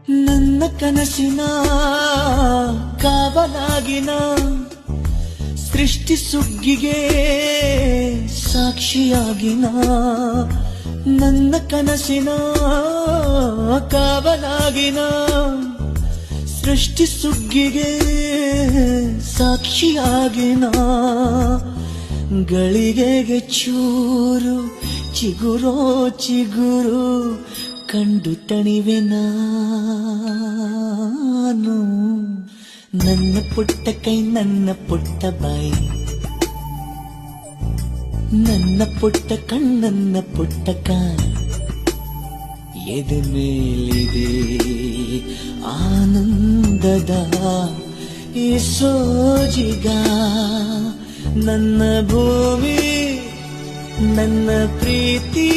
ನನ್ನ ಕನಸಿನ ಕಾವಲಾಗಿನ ಸೃಷ್ಟಿ ಸುಗ್ಗಿಗೆ ಸಾಕ್ಷಿಯಾಗಿನ ನನ್ನ ಕನಸಿನ ಕಾವಲಾಗಿನ ಸೃಷ್ಟಿ ಸುಗ್ಗಿಗೆ ಸಾಕ್ಷಿಯಾಗಿನ ಗಳಿಗೆಗೆ ಚೂರು ಚಿಗುರೋ ಚಿಗುರು ಕಂಡು ತಣಿವೆ ನಾನು. ನನ್ನ ಪುಟ್ಟ ಕೈ ನನ್ನ ಪುಟ್ಟ ಬಾಯಿ, ನನ್ನ ಪುಟ್ಟ ಕಣ್ಣನ್ನ ಪುಟ್ಟ ಕಾಯಿ, ಎದೆ ಮೇಲಿದೆ ಆನಂದದ ಈ ಸೋಜಿಗ. ನನ್ನ ಭೂಮಿ ನನ್ನ ಪ್ರೀತಿ